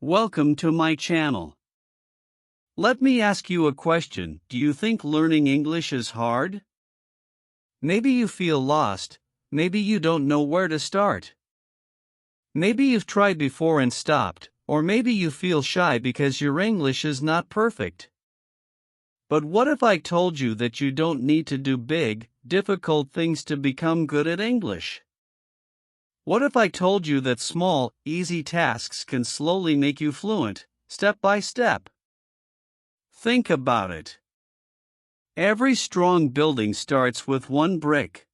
Welcome to my channel. Let me ask you a question. Do you think learning English is hard? Maybe you feel lost. Maybe you don't know where to start. Maybe you've tried before and stopped, or maybe you feel shy because your English is not perfect. But what if I told you that you don't need to do big, difficult things to become good at English? What if I told you that small, easy tasks can slowly make you fluent, step by step? Think about it. Every strong building starts with one brick.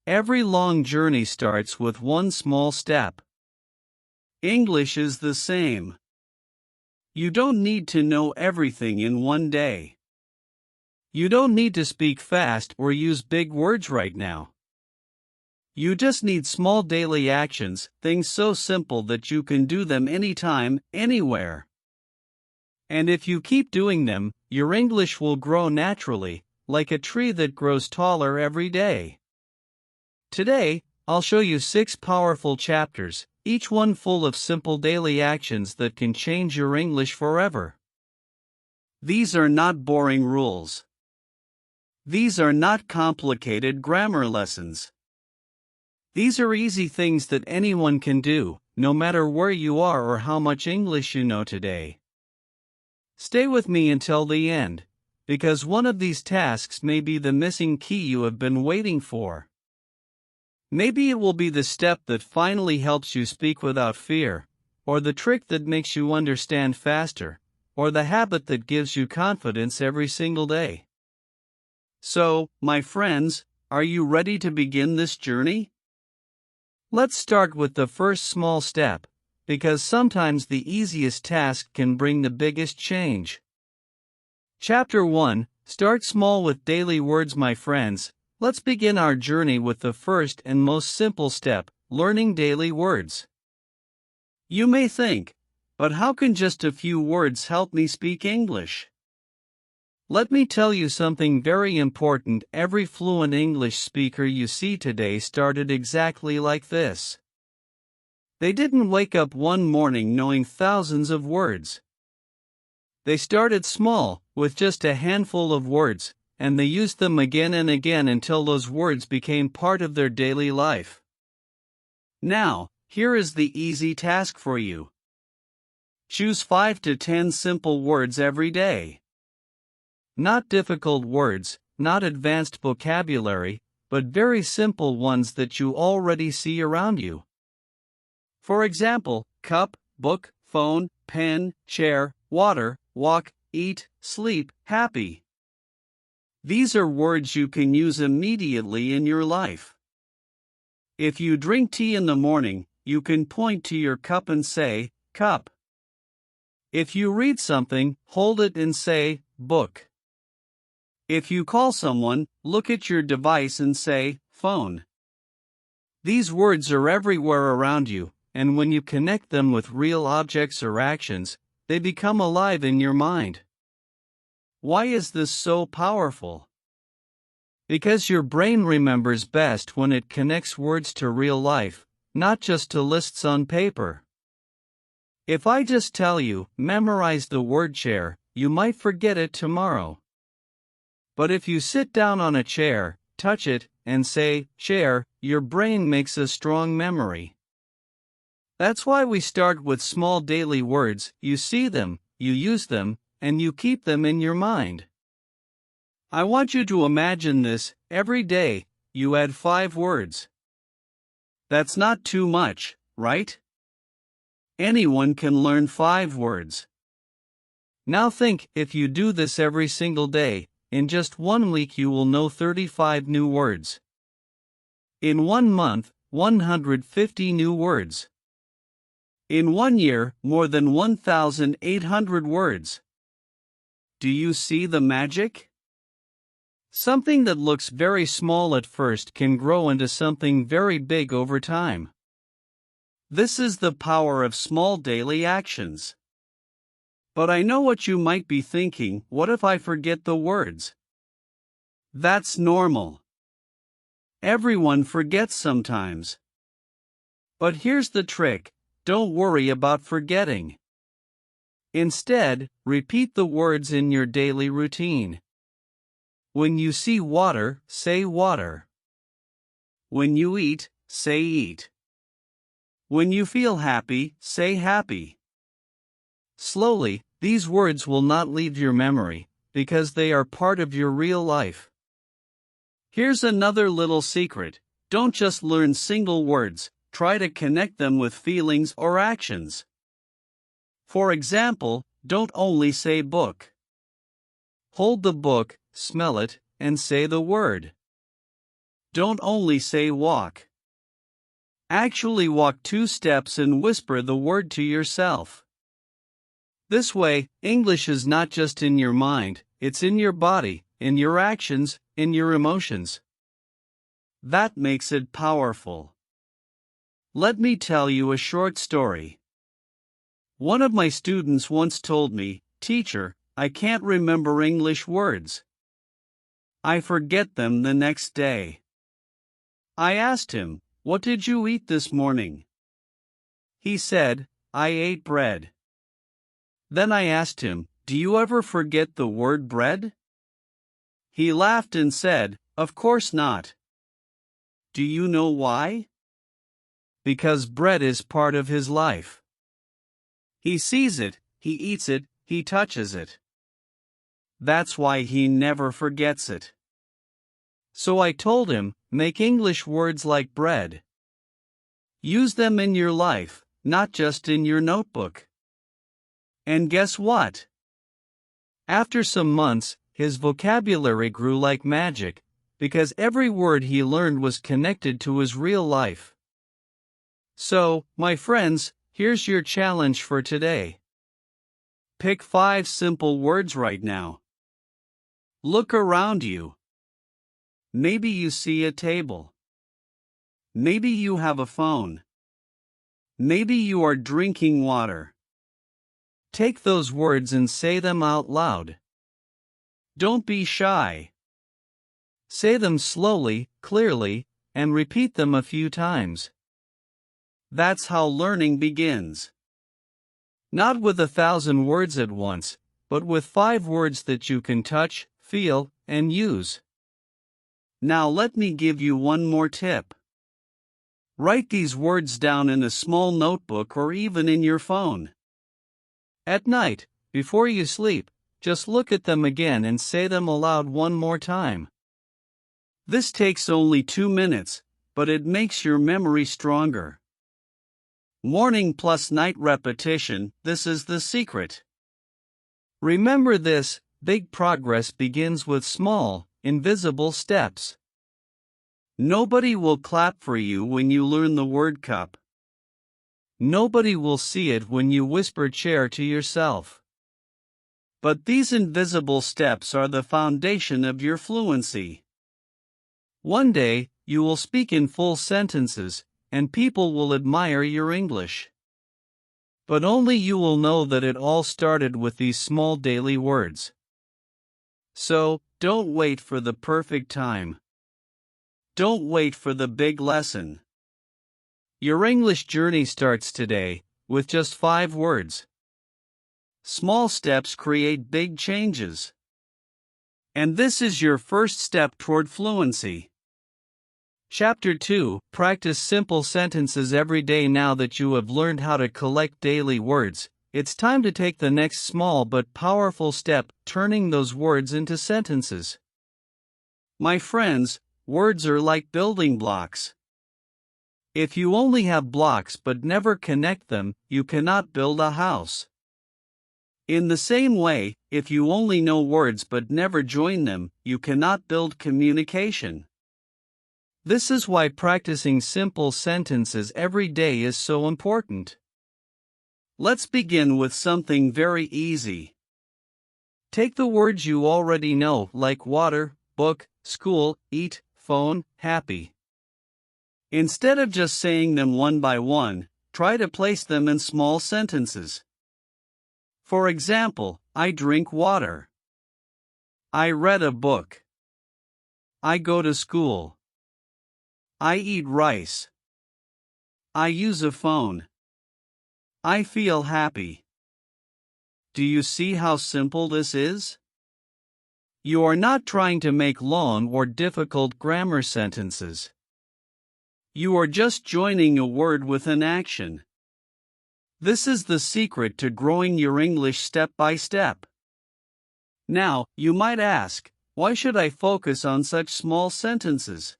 Every long journey starts with one small step. English is the same. You don't need to know everything in one day. You don't need to speak fast or use big words right now. You just need small daily actions, things so simple that you can do them anytime, anywhere. And if you keep doing them, your English will grow naturally, like a tree that grows taller every day. Today, I'll show you 6 powerful chapters, each one full of simple daily actions that can change your English forever. These are not boring rules. These are not complicated grammar lessons. These are easy things that anyone can do, no matter where you are or how much English you know today. Stay with me until the end, because one of these tasks may be the missing key you have been waiting for. Maybe it will be the step that finally helps you speak without fear, or the trick that makes you understand faster, or the habit that gives you confidence every single day. So, my friends, are you ready to begin this journey? Let's start with the first small step, because sometimes the easiest task can bring the biggest change. Chapter 1, Start Small with Daily Words. My friends, let's begin our journey with the first and most simple step, learning daily words. You may think, but how can just a few words help me speak English? Let me tell you something very important. Every fluent English speaker you see today started exactly like this. They didn't wake up one morning knowing thousands of words. They started small, with just a handful of words, and they used them again and again until those words became part of their daily life. Now, here is the easy task for you. Choose 5 to 10 simple words every day. Not difficult words, not advanced vocabulary, but very simple ones that you already see around you. For example, cup, book, phone, pen, chair, water, walk, eat, sleep, happy. These are words you can use immediately in your life. If you drink tea in the morning, you can point to your cup and say, cup. If you read something, hold it and say, book. If you call someone, look at your device and say, phone. These words are everywhere around you, and when you connect them with real objects or actions, they become alive in your mind. Why is this so powerful? Because your brain remembers best when it connects words to real life, not just to lists on paper. If I just tell you, memorize the word chair, you might forget it tomorrow. But if you sit down on a chair, touch it, and say, chair, your brain makes a strong memory. That's why we start with small daily words. You see them, you use them, and you keep them in your mind. I want you to imagine this. Every day, you add 5 words. That's not too much, right? Anyone can learn 5 words. Now think, if you do this every single day, in just 1 week you will know 35 new words. In 1 month, 150 new words. In 1 year, more than 1,800 words. Do you see the magic? Something that looks very small at first can grow into something very big over time. This is the power of small daily actions. But I know what you might be thinking, what if I forget the words? That's normal. Everyone forgets sometimes. But here's the trick. don't worry about forgetting. Instead, repeat the words in your daily routine. When you see water, say water. When you eat, say eat. When you feel happy, say happy. Slowly, these words will not leave your memory, because they are part of your real life. Here's another little secret: don't just learn single words, try to connect them with feelings or actions. For example, don't only say book. Hold the book, smell it, and say the word. Don't only say walk. Actually walk 2 steps and whisper the word to yourself. This way, English is not just in your mind, it's in your body, in your actions, in your emotions. That makes it powerful. Let me tell you a short story. One of my students once told me, "Teacher, I can't remember English words. I forget them the next day." I asked him, "What did you eat this morning?" He said, "I ate bread." Then I asked him, "Do you ever forget the word bread?" He laughed and said, "Of course not." Do you know why? Because bread is part of his life. He sees it, he eats it, he touches it. That's why he never forgets it. So I told him, make English words like bread. Use them in your life, not just in your notebook. And guess what? After some months, his vocabulary grew like magic, because every word he learned was connected to his real life. So, my friends, here's your challenge for today. Pick 5 simple words right now. Look around you. Maybe you see a table. Maybe you have a phone. Maybe you are drinking water. Take those words and say them out loud. Don't be shy. Say them slowly, clearly, and repeat them a few times. That's how learning begins. Not with 1,000 words at once, but with 5 words that you can touch, feel, and use. Now let me give you one more tip. Write these words down in a small notebook or even in your phone. At night, before you sleep, just look at them again and say them aloud one more time. This takes only 2 minutes, but it makes your memory stronger. Morning plus night repetition, this is the secret. Remember this, big progress begins with small, invisible steps. Nobody will clap for you when you learn the word cup. Nobody will see it when you whisper chair to yourself. But these invisible steps are the foundation of your fluency. One day, you will speak in full sentences, and people will admire your English. But only you will know that it all started with these small daily words. So, don't wait for the perfect time. Don't wait for the big lesson. Your English journey starts today, with just 5 words. Small steps create big changes. And this is your first step toward fluency. Chapter 2: Practice simple sentences every day. Now that you have learned how to collect daily words, it's time to take the next small but powerful step, turning those words into sentences. My friends, words are like building blocks. If you only have blocks but never connect them, you cannot build a house. In the same way, if you only know words but never join them, you cannot build communication. This is why practicing simple sentences every day is so important. Let's begin with something very easy. Take the words you already know, like water, book, school, eat, phone, happy. Instead of just saying them one by one, try to place them in small sentences. For example, I drink water. I read a book. I go to school. I eat rice. I use a phone. I feel happy. Do you see how simple this is? You are not trying to make long or difficult grammar sentences. You are just joining a word with an action. This is the secret to growing your English step by step. Now, you might ask, why should I focus on such small sentences?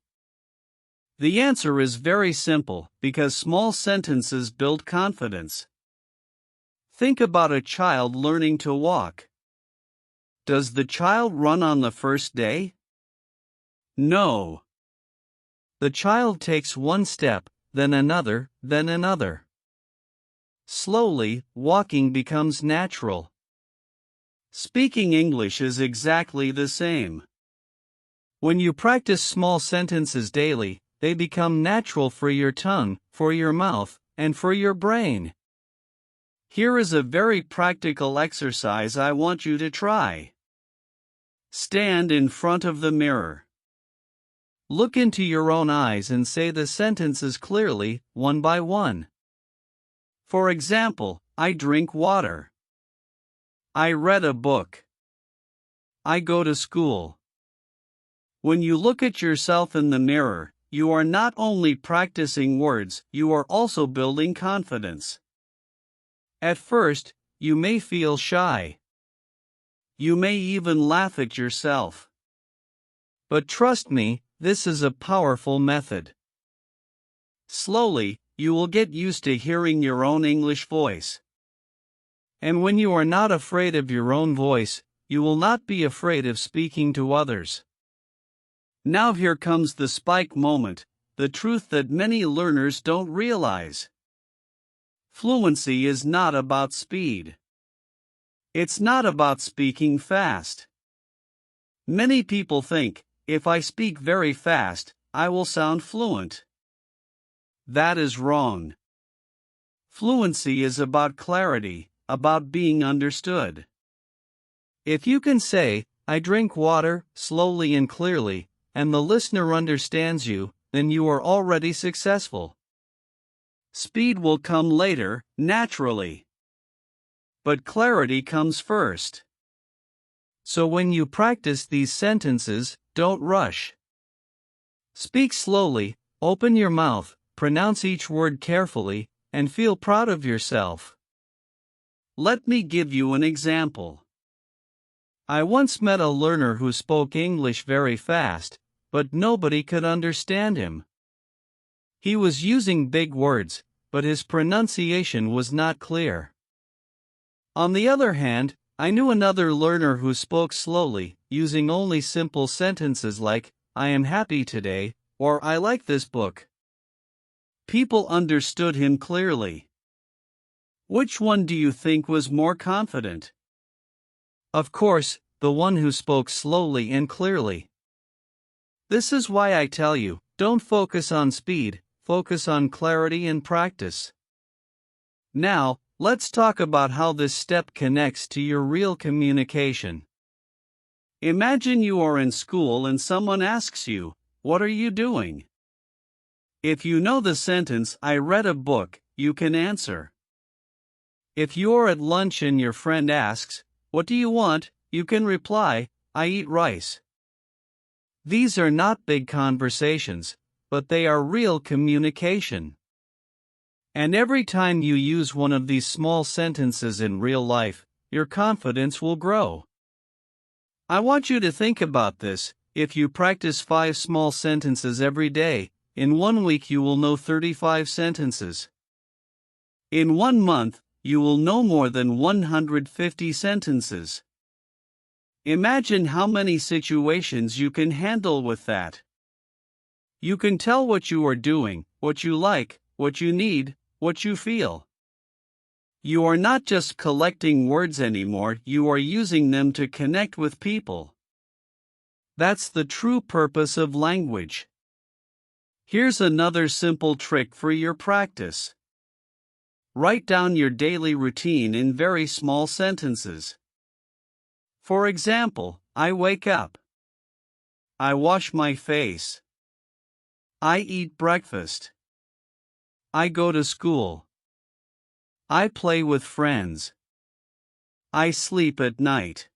The answer is very simple, because small sentences build confidence. Think about a child learning to walk. Does the child run on the first day? No. The child takes one step, then another, then another. Slowly, walking becomes natural. Speaking English is exactly the same. When you practice small sentences daily, they become natural for your tongue, for your mouth, and for your brain. Here is a very practical exercise I want you to try. Stand in front of the mirror. Look into your own eyes and say the sentences clearly, one by one. For example, I drink water. I read a book. I go to school. When you look at yourself in the mirror, you are not only practicing words, you are also building confidence. At first, you may feel shy. You may even laugh at yourself. But trust me, this is a powerful method. Slowly, you will get used to hearing your own English voice. And when you are not afraid of your own voice, you will not be afraid of speaking to others. Now here comes the spike moment, the truth that many learners don't realize. Fluency is not about speed. It's not about speaking fast. Many people think, if I speak very fast, I will sound fluent. That is wrong. Fluency is about clarity, about being understood. If you can say, I drink water, slowly and clearly, and the listener understands you, then you are already successful. Speed will come later, naturally. But clarity comes first. So when you practice these sentences, don't rush. Speak slowly, open your mouth, pronounce each word carefully, and feel proud of yourself. Let me give you an example. I once met a learner who spoke English very fast, but nobody could understand him. He was using big words, but his pronunciation was not clear. On the other hand, I knew another learner who spoke slowly, using only simple sentences like, I am happy today, or I like this book. People understood him clearly. Which one do you think was more confident? Of course, the one who spoke slowly and clearly. This is why I tell you, don't focus on speed, focus on clarity and practice. Now, let's talk about how this step connects to your real communication. Imagine you are in school and someone asks you, what are you doing? If you know the sentence, I read a book, you can answer. If you're at lunch and your friend asks, what do you want? You can reply, I eat rice. These are not big conversations, but they are real communication. And every time you use one of these small sentences in real life, your confidence will grow. I want you to think about this. If you practice 5 small sentences every day, in 1 week you will know 35 sentences. In 1 month, you will know more than 150 sentences. Imagine how many situations you can handle with that. You can tell what you are doing, what you like, what you need, what you feel. You are not just collecting words anymore, you are using them to connect with people. That's the true purpose of language. Here's another simple trick for your practice. Write down your daily routine in very small sentences. For example, I wake up. I wash my face. I eat breakfast. I go to school. I play with friends. I sleep at night.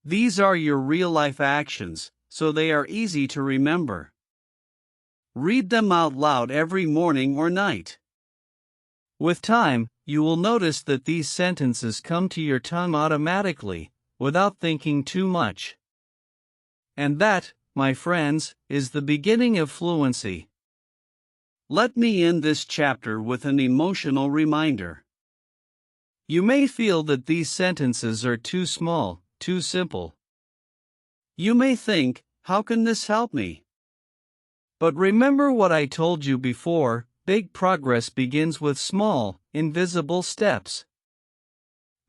These are your real-life actions, so they are easy to remember. Read them out loud every morning or night. With time, you will notice that these sentences come to your tongue automatically, without thinking too much. And that, my friends, is the beginning of fluency. Let me end this chapter with an emotional reminder. You may feel that these sentences are too small, too simple. You may think, how can this help me? But remember what I told you before, big progress begins with small, invisible steps.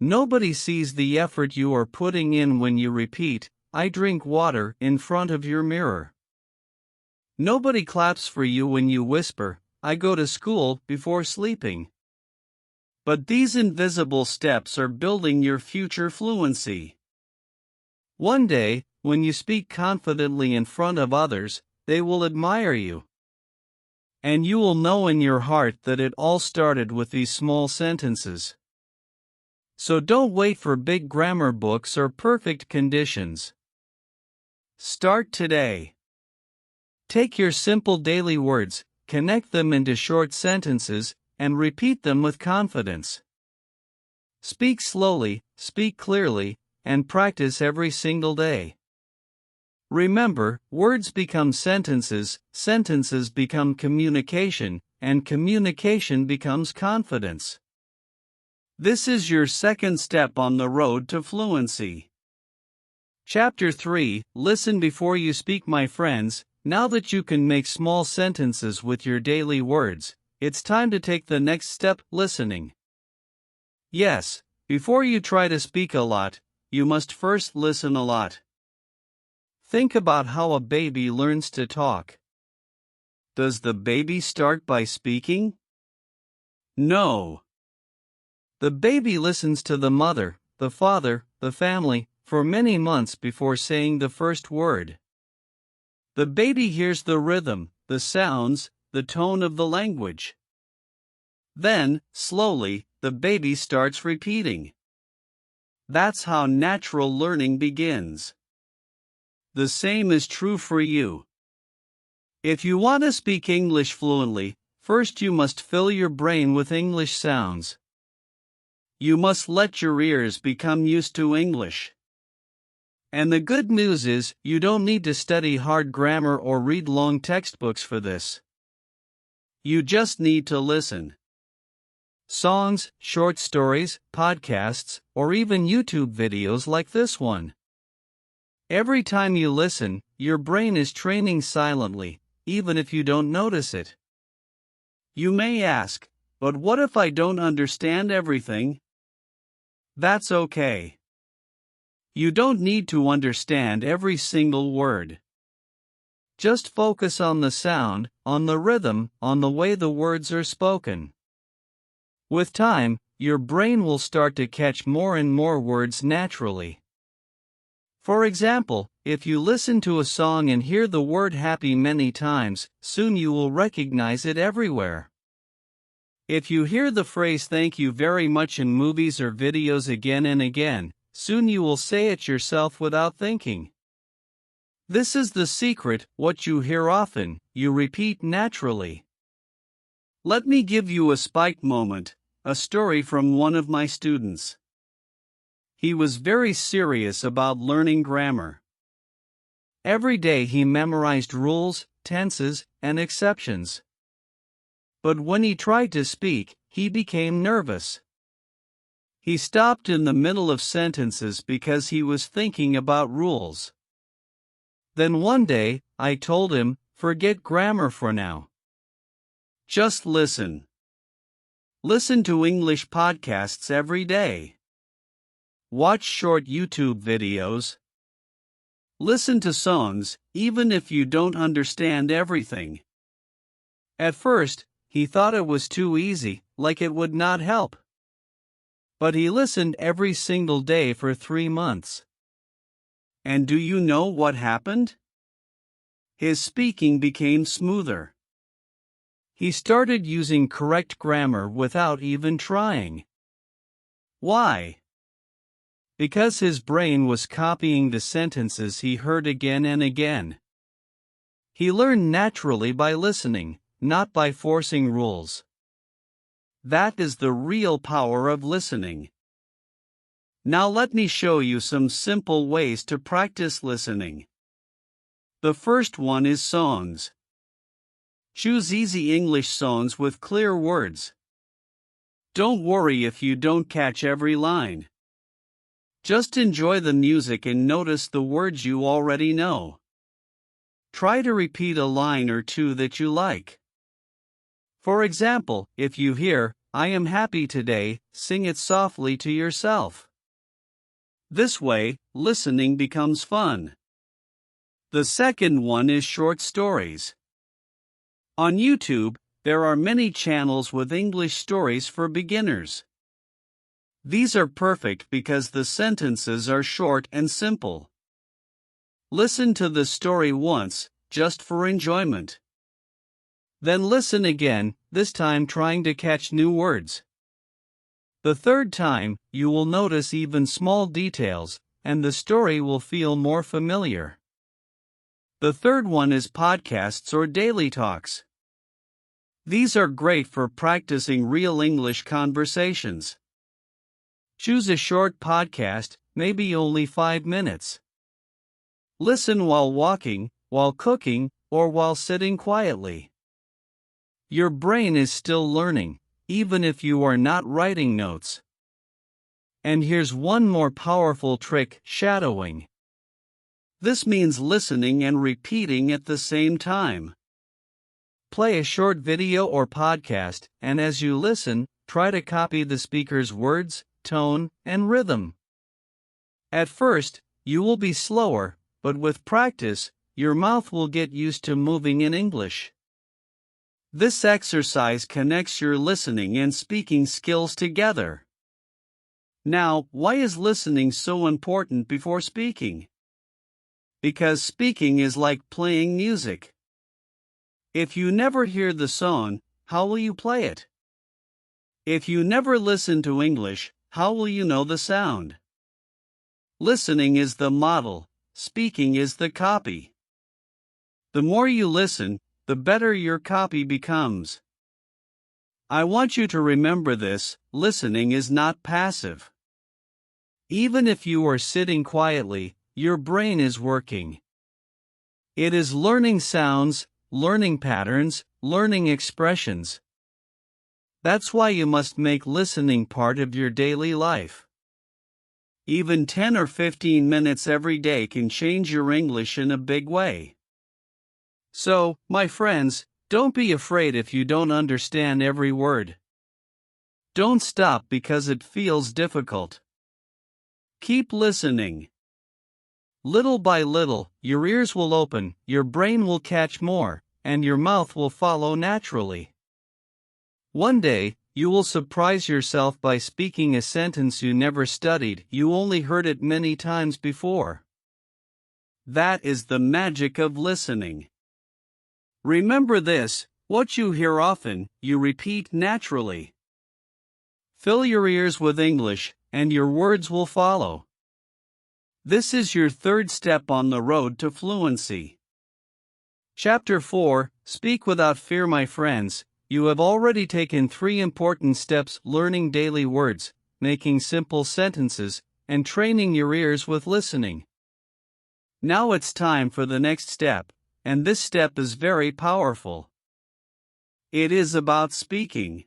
Nobody sees the effort you are putting in when you repeat, I drink water, in front of your mirror. Nobody claps for you when you whisper, I go to school, before sleeping. But these invisible steps are building your future fluency. One day, when you speak confidently in front of others, they will admire you. And you will know in your heart that it all started with these small sentences. So don't wait for big grammar books or perfect conditions. Start today. Take your simple daily words, connect them into short sentences, and repeat them with confidence. Speak slowly, speak clearly, and practice every single day. Remember, words become sentences, sentences become communication, and communication becomes confidence. This is your second step on the road to fluency. Chapter 3, Listen before you speak, my friends. Now that you can make small sentences with your daily words, it's time to take the next step, listening. Yes, before you try to speak a lot, you must first listen a lot. Think about how a baby learns to talk. Does the baby start by speaking? No. The baby listens to the mother, the father, the family, for many months before saying the first word. The baby hears the rhythm, the sounds, the tone of the language. Then, slowly, the baby starts repeating. That's how natural learning begins. The same is true for you. If you want to speak English fluently, first you must fill your brain with English sounds. You must let your ears become used to English. And the good news is, you don't need to study hard grammar or read long textbooks for this. You just need to listen. Songs, short stories, podcasts, or even YouTube videos like this one. Every time you listen, your brain is training silently, even if you don't notice it. You may ask, but what if I don't understand everything? That's okay. You don't need to understand every single word. Just focus on the sound, on the rhythm, on the way the words are spoken. With time, your brain will start to catch more and more words naturally. For example, if you listen to a song and hear the word happy many times, soon you will recognize it everywhere. If you hear the phrase thank you very much in movies or videos again and again, soon you will say it yourself without thinking. This is the secret, what you hear often, you repeat naturally. Let me give you a spike moment, a story from one of my students. He was very serious about learning grammar. Every day he memorized rules, tenses, and exceptions. But when he tried to speak, he became nervous. He stopped in the middle of sentences because he was thinking about rules. Then one day, I told him, forget grammar for now. Just listen. Listen to English podcasts every day. Watch short YouTube videos. Listen to songs, even if you don't understand everything. At first, he thought it was too easy, like it would not help. But he listened every single day for 3 months. And do you know what happened? His speaking became smoother. He started using correct grammar without even trying. Why? Because his brain was copying the sentences he heard again and again. He learned naturally by listening, not by forcing rules. That is the real power of listening. Now let me show you some simple ways to practice listening. The first one is songs. Choose easy English songs with clear words. Don't worry if you don't catch every line. Just enjoy the music and notice the words you already know. Try to repeat a line or two that you like. For example, if you hear, "I am happy today," sing it softly to yourself. This way, listening becomes fun. The second one is short stories. On YouTube, there are many channels with English stories for beginners. These are perfect because the sentences are short and simple. Listen to the story once, just for enjoyment. Then listen again, this time trying to catch new words. The third time, you will notice even small details, and the story will feel more familiar. The third one is podcasts or daily talks. These are great for practicing real English conversations. Choose a short podcast, maybe only 5 minutes. Listen while walking, while cooking, or while sitting quietly. Your brain is still learning, even if you are not writing notes. And here's one more powerful trick: shadowing. This means listening and repeating at the same time. Play a short video or podcast, and as you listen, try to copy the speaker's words, tone, and rhythm. At first, you will be slower, but with practice, your mouth will get used to moving in English. This exercise connects your listening and speaking skills together. Now, why is listening so important before speaking? Because speaking is like playing music. If you never hear the song, how will you play it? If you never listen to English, how will you know the sound? Listening is the model, speaking is the copy. The more you listen, the better your copy becomes. I want you to remember this: listening is not passive. Even if you are sitting quietly, your brain is working. It is learning sounds, learning patterns, learning expressions. That's why you must make listening part of your daily life. Even 10 or 15 minutes every day can change your English in a big way. So, my friends, don't be afraid if you don't understand every word. Don't stop because it feels difficult. Keep listening. Little by little, your ears will open, your brain will catch more, and your mouth will follow naturally. One day, you will surprise yourself by speaking a sentence you never studied, you only heard it many times before. That is the magic of listening. Remember this: what you hear often, you repeat naturally. Fill your ears with English, and your words will follow. This is your third step on the road to fluency. Chapter 4: Speak without fear. My friends, you have already taken 3 important steps: learning daily words, making simple sentences, and training your ears with listening. Now it's time for the next step, and this step is very powerful. It is about speaking.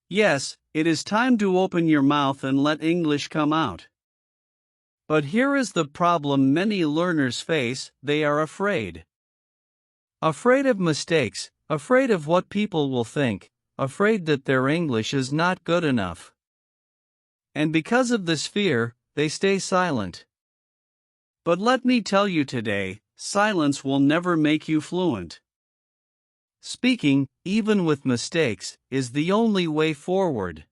Yes, it is time to open your mouth and let English come out. But here is the problem many learners face: they are afraid. Afraid of mistakes, afraid of what people will think, afraid that their English is not good enough. And because of this fear, they stay silent. But let me tell you today, silence will never make you fluent. Speaking, even with mistakes, is the only way forward.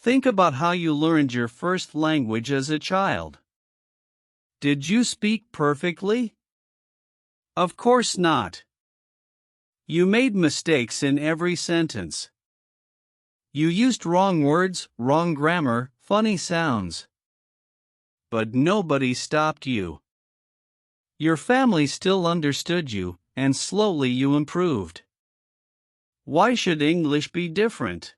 Think about how you learned your first language as a child. Did you speak perfectly? Of course not. You made mistakes in every sentence. You used wrong words, wrong grammar, funny sounds. But nobody stopped you. Your family still understood you, and slowly you improved. Why should English be different?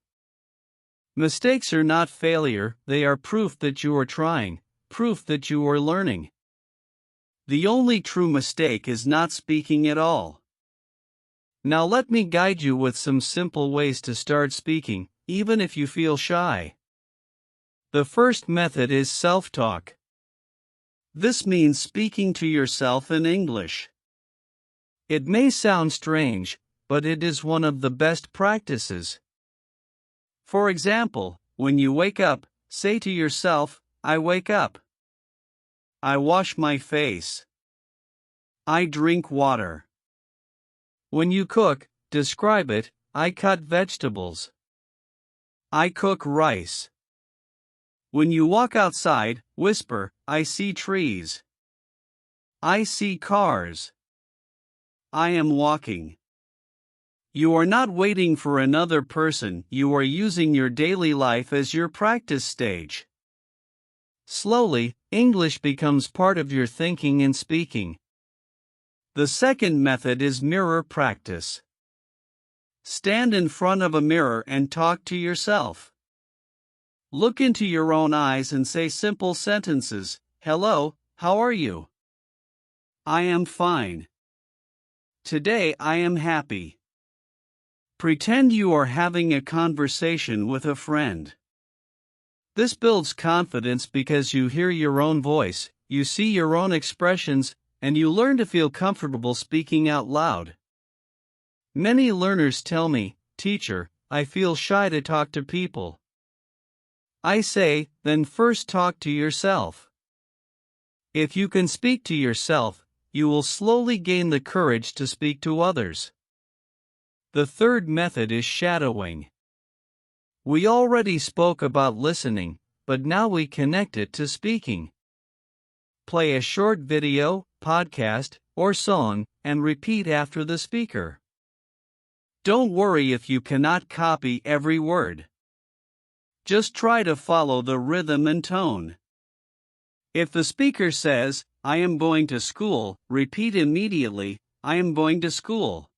Mistakes are not failure, they are proof that you are trying, proof that you are learning. The only true mistake is not speaking at all. Now let me guide you with some simple ways to start speaking, even if you feel shy. The first method is self-talk. This means speaking to yourself in English. It may sound strange, but it is one of the best practices. For example, when you wake up, say to yourself, I wake up. I wash my face. I drink water. When you cook, describe it, I cut vegetables. I cook rice. When you walk outside, whisper, I see trees. I see cars. I am walking. You are not waiting for another person, you are using your daily life as your practice stage. Slowly, English becomes part of your thinking and speaking. The second method is mirror practice. Stand in front of a mirror and talk to yourself. Look into your own eyes and say simple sentences. Hello, how are you? I am fine. Today I am happy. Pretend you are having a conversation with a friend. This builds confidence because you hear your own voice, you see your own expressions, and you learn to feel comfortable speaking out loud. Many learners tell me, Teacher, I feel shy to talk to people. I say, then first talk to yourself. If you can speak to yourself, you will slowly gain the courage to speak to others. The third method is shadowing. We already spoke about listening, but now we connect it to speaking. Play a short video, podcast, or song, and repeat after the speaker. Don't worry if you cannot copy every word. Just try to follow the rhythm and tone. If the speaker says, I am going to school, repeat immediately, I am going to school.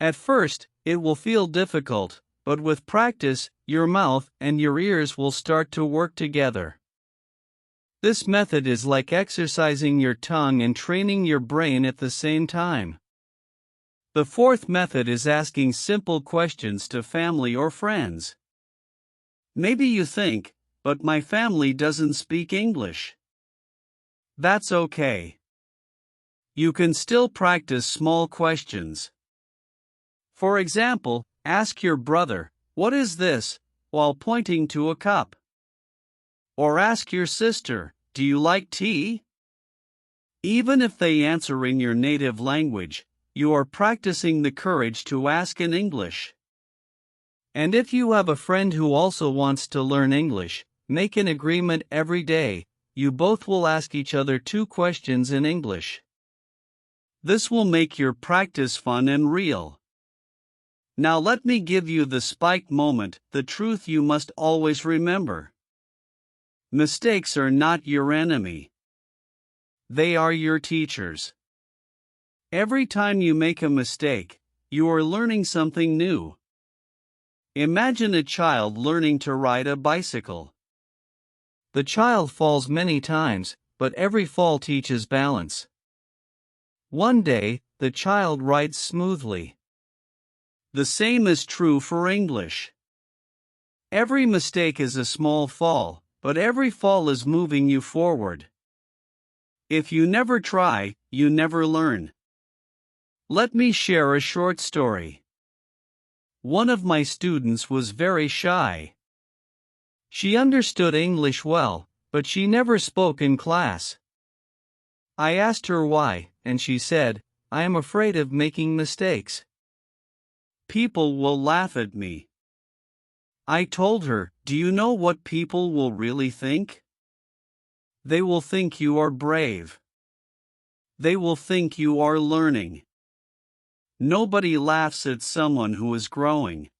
At first, it will feel difficult, but with practice, your mouth and your ears will start to work together. This method is like exercising your tongue and training your brain at the same time. The fourth method is asking simple questions to family or friends. Maybe you think, but my family doesn't speak English. That's okay. You can still practice small questions. For example, ask your brother, what is this, while pointing to a cup. Or ask your sister, do you like tea? Even if they answer in your native language, you are practicing the courage to ask in English. And if you have a friend who also wants to learn English, make an agreement every day. You both will ask each other 2 questions in English. This will make your practice fun and real. Now let me give you the spike moment, the truth you must always remember. Mistakes are not your enemy. They are your teachers. Every time you make a mistake, you are learning something new. Imagine a child learning to ride a bicycle. The child falls many times, but every fall teaches balance. One day, the child rides smoothly. The same is true for English. Every mistake is a small fall, but every fall is moving you forward. If you never try, you never learn. Let me share a short story. One of my students was very shy. She understood English well, but she never spoke in class. I asked her why, and she said, I am afraid of making mistakes. People will laugh at me. I told her, do you know what people will really think? They will think you are brave. They will think you are learning. Nobody laughs at someone who is growing.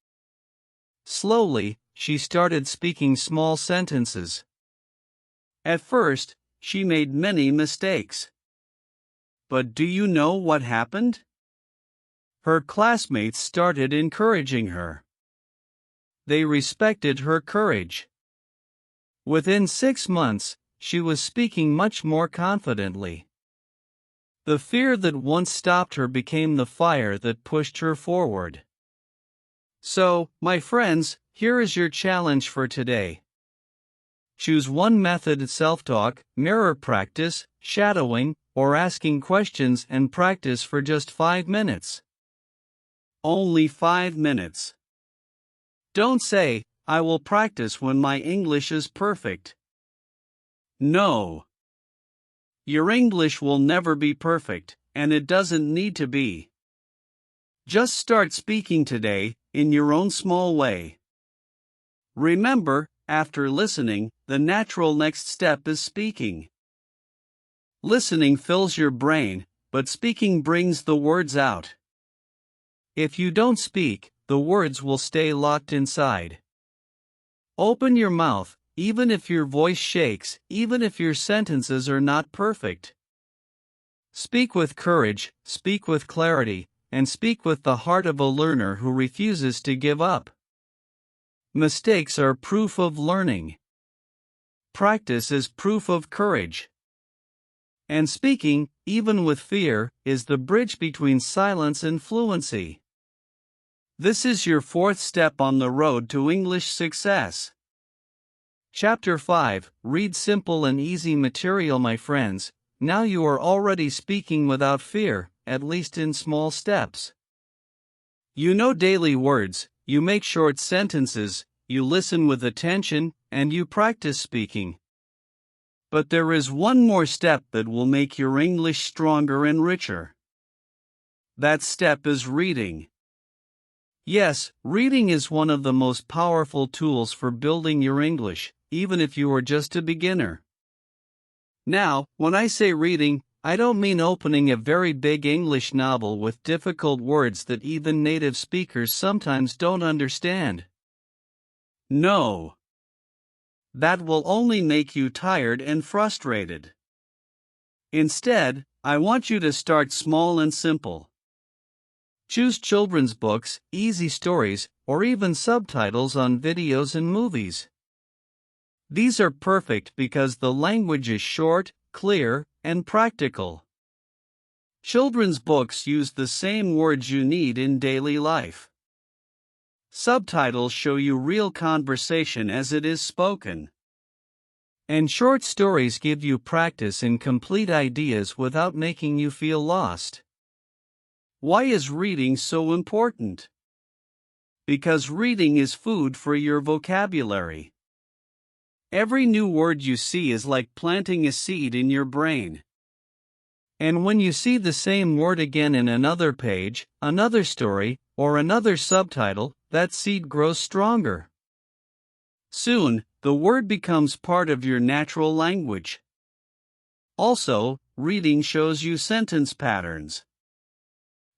Slowly, she started speaking small sentences. At first, she made many mistakes. But do you know what happened? Her classmates started encouraging her. They respected her courage. Within 6 months, she was speaking much more confidently. The fear that once stopped her became the fire that pushed her forward. So, my friends, here is your challenge for today. Choose one method: self-talk, mirror practice, shadowing, or asking questions, and practice for just 5 minutes. Only 5 minutes. Don't say, "I will practice when my English is perfect." No. Your English will never be perfect, and it doesn't need to be. Just start speaking today, in your own small way. Remember, after listening, the natural next step is speaking. Listening fills your brain, but speaking brings the words out. If you don't speak, the words will stay locked inside. Open your mouth, even if your voice shakes, even if your sentences are not perfect. Speak with courage, speak with clarity, and speak with the heart of a learner who refuses to give up. Mistakes are proof of learning. Practice is proof of courage. And speaking, even with fear, is the bridge between silence and fluency. This is your 4th step on the road to English success. Chapter 5. Read simple and easy material. My friends, now you are already speaking without fear, at least in small steps. You know daily words, you make short sentences, you listen with attention, and you practice speaking. But there is one more step that will make your English stronger and richer. That step is reading. Yes, reading is one of the most powerful tools for building your English, even if you are just a beginner. Now, when I say reading, I don't mean opening a very big English novel with difficult words that even native speakers sometimes don't understand. No. That will only make you tired and frustrated. Instead, I want you to start small and simple. Choose children's books, easy stories, or even subtitles on videos and movies. These are perfect because the language is short, clear, and practical. Children's books use the same words you need in daily life. Subtitles show you real conversation as it is spoken. And short stories give you practice in complete ideas without making you feel lost. Why is reading so important? Because reading is food for your vocabulary. Every new word you see is like planting a seed in your brain. And when you see the same word again in another page, another story, or another subtitle, that seed grows stronger. Soon, the word becomes part of your natural language. Also, reading shows you sentence patterns.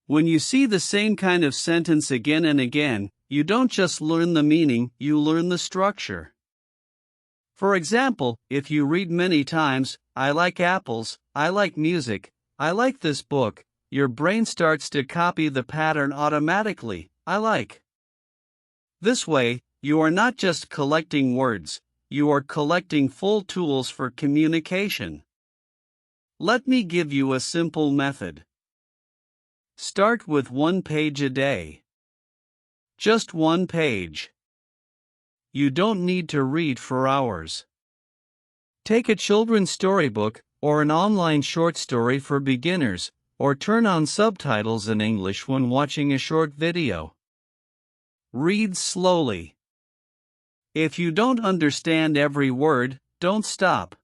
When you see the same kind of sentence again and again, you don't just learn the meaning, you learn the structure. For example, if you read many times, "I like apples, I like music, I like this book," your brain starts to copy the pattern automatically. I like. This way, you are not just collecting words, you are collecting full tools for communication. Let me give you a simple method. Start with 1 page a day. Just 1 page. You don't need to read for hours. Take a children's storybook, or an online short story for beginners, or turn on subtitles in English when watching a short video. Read slowly. If you don't understand every word, don't stop.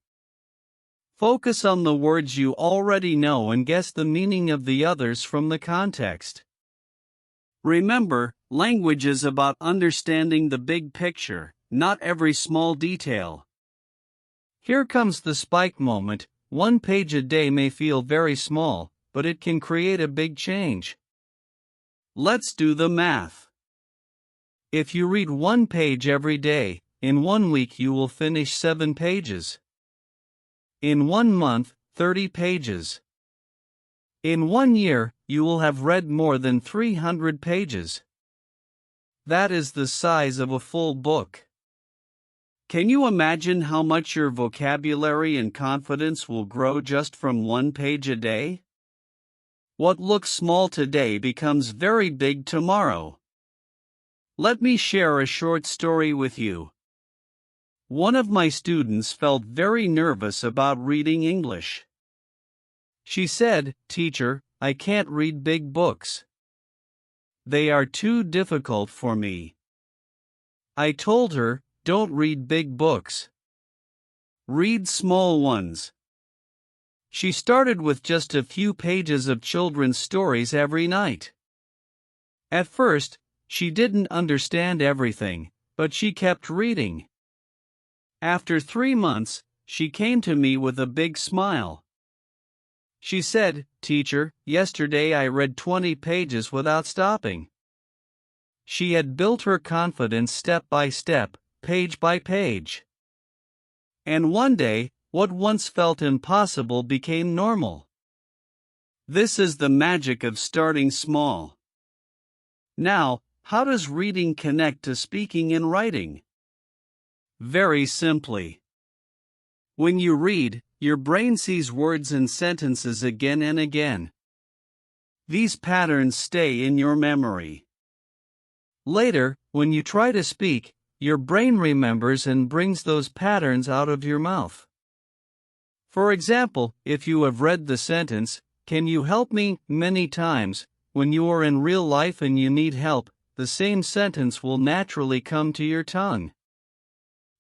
Focus on the words you already know and guess the meaning of the others from the context. Remember, language is about understanding the big picture, not every small detail. Here comes the spike moment. 1 page a day may feel very small, but it can create a big change. Let's do the math. If you read 1 page every day, in 1 week you will finish 7 pages. In 1 month, 30 pages. In 1 year, you will have read more than 300 pages. That is the size of a full book. Can you imagine how much your vocabulary and confidence will grow just from 1 page a day? What looks small today becomes very big tomorrow. Let me share a short story with you. One of my students felt very nervous about reading English. She said, "Teacher, I can't read big books. They are too difficult for me." I told her, "Don't read big books. Read small ones." She started with just a few pages of children's stories every night. At first, she didn't understand everything, but she kept reading. After 3 months, she came to me with a big smile. She said, "Teacher, yesterday I read 20 pages without stopping." She had built her confidence step by step, page by page. And one day, what once felt impossible became normal. This is the magic of starting small. Now, how does reading connect to speaking and writing? Very simply. When you read, your brain sees words and sentences again and again. These patterns stay in your memory. Later, when you try to speak, your brain remembers and brings those patterns out of your mouth. For example, if you have read the sentence, "Can you help me?" many times, when you are in real life and you need help, the same sentence will naturally come to your tongue.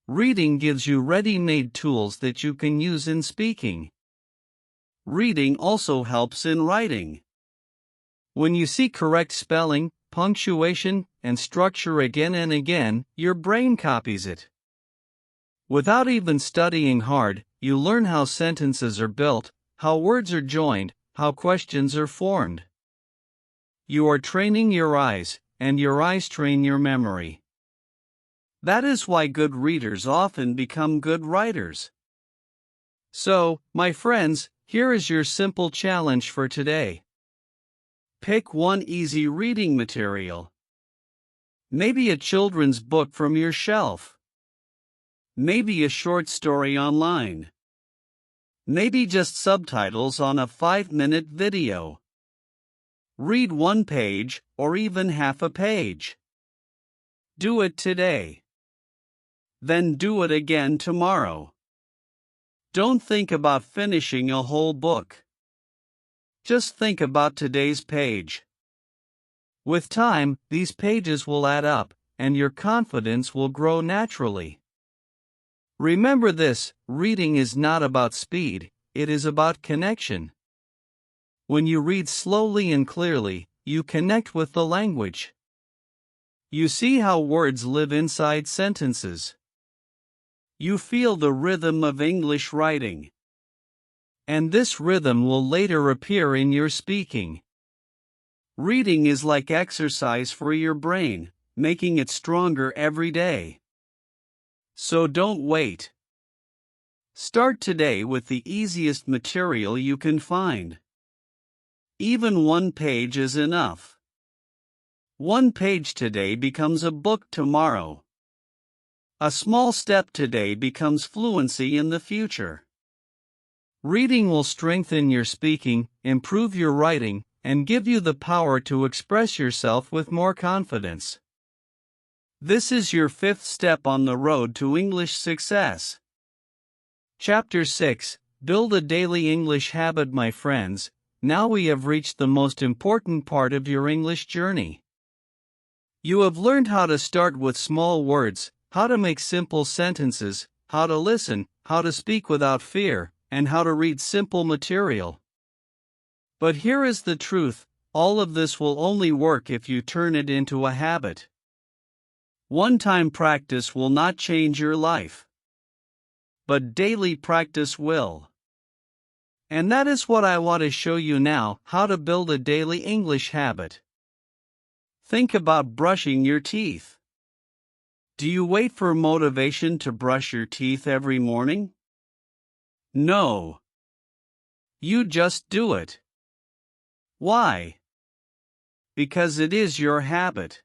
Reading gives you ready-made tools that you can use in speaking. Reading also helps in writing. When you see correct spelling, punctuation, and structure again and again, your brain copies it. Without even studying hard, you learn how sentences are built, how words are joined, how questions are formed. You are training your eyes, and your eyes train your memory. That is why good readers often become good writers. So, my friends, here is your simple challenge for today. Pick one easy reading material. Maybe a children's book from your shelf. Maybe a short story online. Maybe just subtitles on a 5-minute video. Read 1 page, or even half a page. Do it today. Then do it again tomorrow. Don't think about finishing a whole book. Just think about today's page. With time, these pages will add up, and your confidence will grow naturally. Remember this, reading is not about speed, it is about connection. When you read slowly and clearly, you connect with the language. You see how words live inside sentences. You feel the rhythm of English writing. And this rhythm will later appear in your speaking. Reading is like exercise for your brain, making it stronger every day. So don't wait. Start today with the easiest material you can find. Even 1 page is enough. 1 page today becomes a book tomorrow. A small step today becomes fluency in the future. Reading will strengthen your speaking, improve your writing, and give you the power to express yourself with more confidence. This is your 5th step on the road to English success. Chapter 6: Build a Daily English Habit. My friends, now we have reached the most important part of your English journey. You have learned how to start with small words, how to make simple sentences, how to listen, how to speak without fear, and how to read simple material. But here is the truth, all of this will only work if you turn it into a habit. One-time practice will not change your life. But daily practice will. And that is what I want to show you now, how to build a daily English habit. Think about brushing your teeth. Do you wait for motivation to brush your teeth every morning? No. You just do it. Why? Because it is your habit.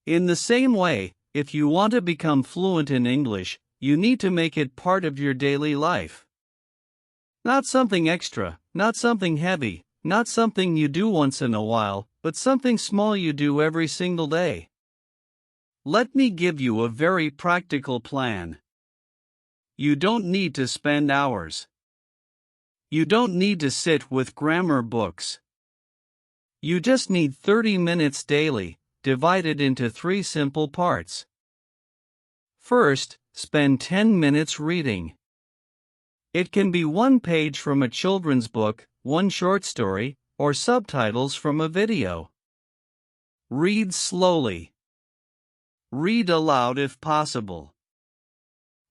In the same way, if you want to become fluent in English, you need to make it part of your daily life. Not something extra, not something heavy, not something you do once in a while, but something small you do every single day. Let me give you a very practical plan. You don't need to spend hours. You don't need to sit with grammar books. You just need 30 minutes daily, divided into 3 simple parts. First, spend 10 minutes reading. It can be 1 page from a children's book, 1 short story, or subtitles from a video. Read slowly. Read aloud if possible.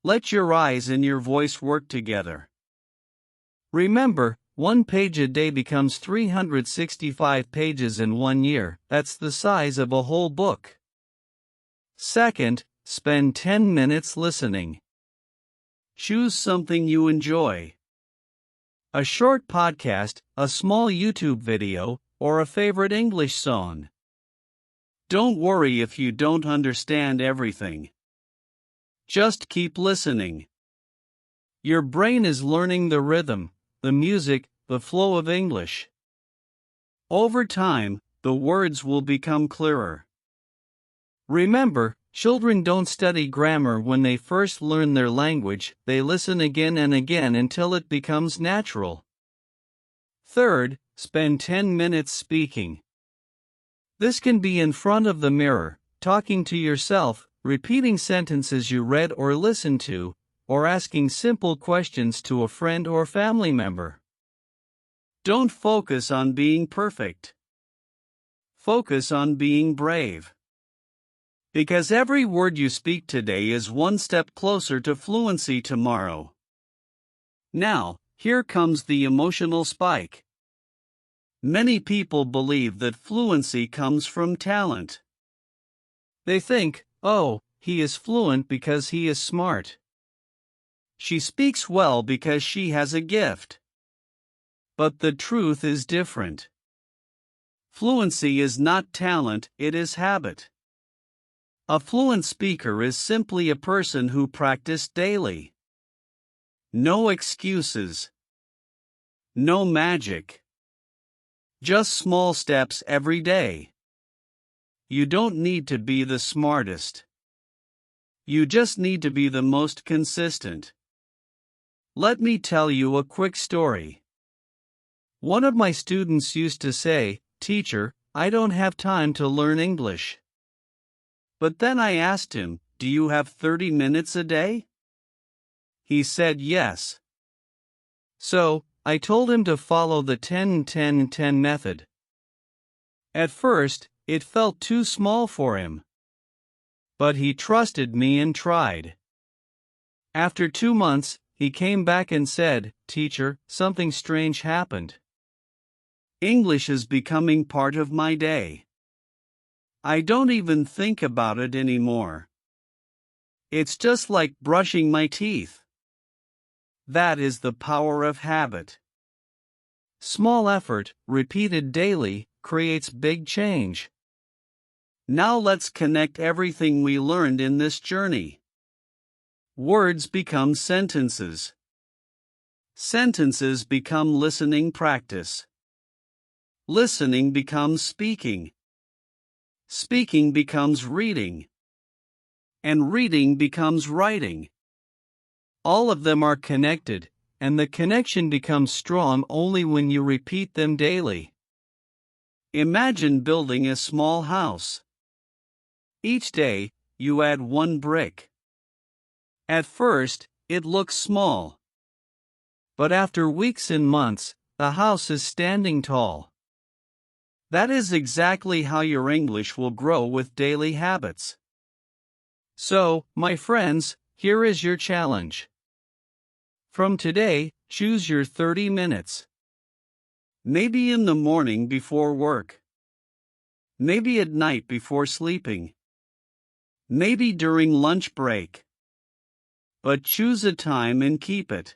Let your eyes and your voice work together. Remember, 1 page a day becomes 365 pages in 1 year. That's the size of a whole book. Second, spend 10 minutes listening. Choose something you enjoy. A short podcast, a small YouTube video, or a favorite English song. Don't worry if you don't understand everything. Just keep listening. Your brain is learning the rhythm, the music, the flow of English. Over time, the words will become clearer. Remember, children don't study grammar when they first learn their language, they listen again and again until it becomes natural. Third, spend 10 minutes speaking. This can be in front of the mirror, talking to yourself, repeating sentences you read or listened to, or asking simple questions to a friend or family member. Don't focus on being perfect. Focus on being brave. Because every word you speak today is 1 step closer to fluency tomorrow. Now, here comes the emotional spike. Many people believe that fluency comes from talent. They think, oh, he is fluent because he is smart. She speaks well because she has a gift. But the truth is different. Fluency is not talent, it is habit. A fluent speaker is simply a person who practiced daily. No excuses. No magic. Just small steps every day. You don't need to be the smartest. You just need to be the most consistent. Let me tell you a quick story. One of my students used to say, "Teacher, I don't have time to learn English." But then I asked him, "Do you have 30 minutes a day?" He said yes. So, I told him to follow the 10-10-10 method. At first, it felt too small for him. But he trusted me and tried. After 2 months, he came back and said, "Teacher, something strange happened. English is becoming part of my day. I don't even think about it anymore. It's just like brushing my teeth." That is the power of habit. Small effort, repeated daily, creates big change. Now let's connect everything we learned in this journey. Words become sentences. Sentences become listening practice. Listening becomes speaking. Speaking becomes reading. And reading becomes writing. All of them are connected, and the connection becomes strong only when you repeat them daily. Imagine building a small house. Each day, you add 1 brick. At first, it looks small. But after weeks and months, the house is standing tall. That is exactly how your English will grow with daily habits. So, my friends, here is your challenge. From today, choose your 30 minutes. Maybe in the morning before work. Maybe at night before sleeping. Maybe during lunch break. But choose a time and keep it.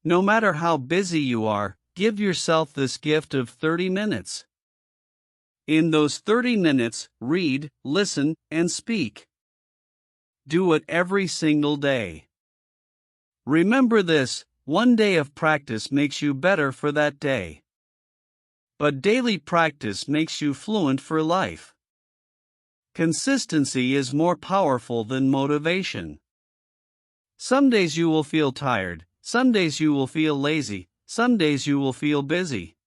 No matter how busy you are, give yourself this gift of 30 minutes. In those 30 minutes, read, listen, and speak. Do it every single day. Remember this, one day of practice makes you better for that day. But daily practice makes you fluent for life. Consistency is more powerful than motivation. Some days you will feel tired, some days you will feel lazy, some days you will feel busy.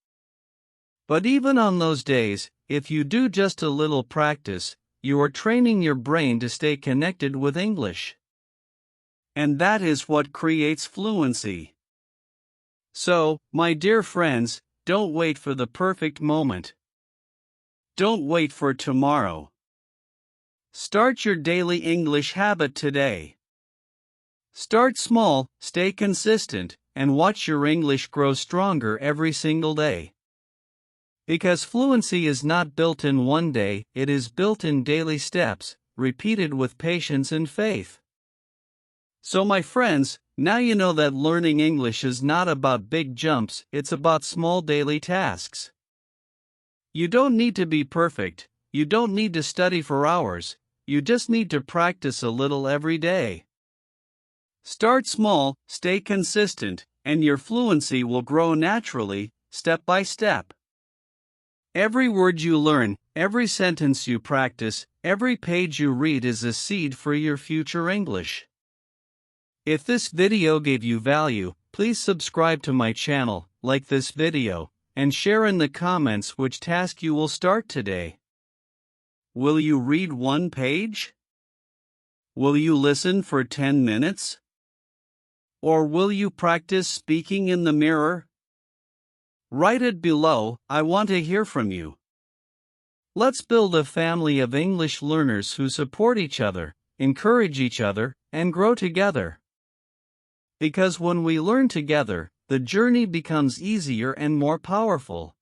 But even on those days, if you do just a little practice, you are training your brain to stay connected with English. And that is what creates fluency. So, my dear friends, don't wait for the perfect moment. Don't wait for tomorrow. Start your daily English habit today. Start small, stay consistent, and watch your English grow stronger every single day. Because fluency is not built in one day, it is built in daily steps, repeated with patience and faith. So my friends, now you know that learning English is not about big jumps, it's about small daily tasks. You don't need to be perfect, you don't need to study for hours, you just need to practice a little every day. Start small, stay consistent, and your fluency will grow naturally, step by step. Every word you learn, every sentence you practice, every page you read is a seed for your future English. If this video gave you value, please subscribe to my channel, like this video, and share in the comments which task you will start today. Will you read one page? Will you listen for 10 minutes? Or will you practice speaking in the mirror? Write it below, I want to hear from you. Let's build a family of English learners who support each other, encourage each other, and grow together. Because when we learn together, the journey becomes easier and more powerful.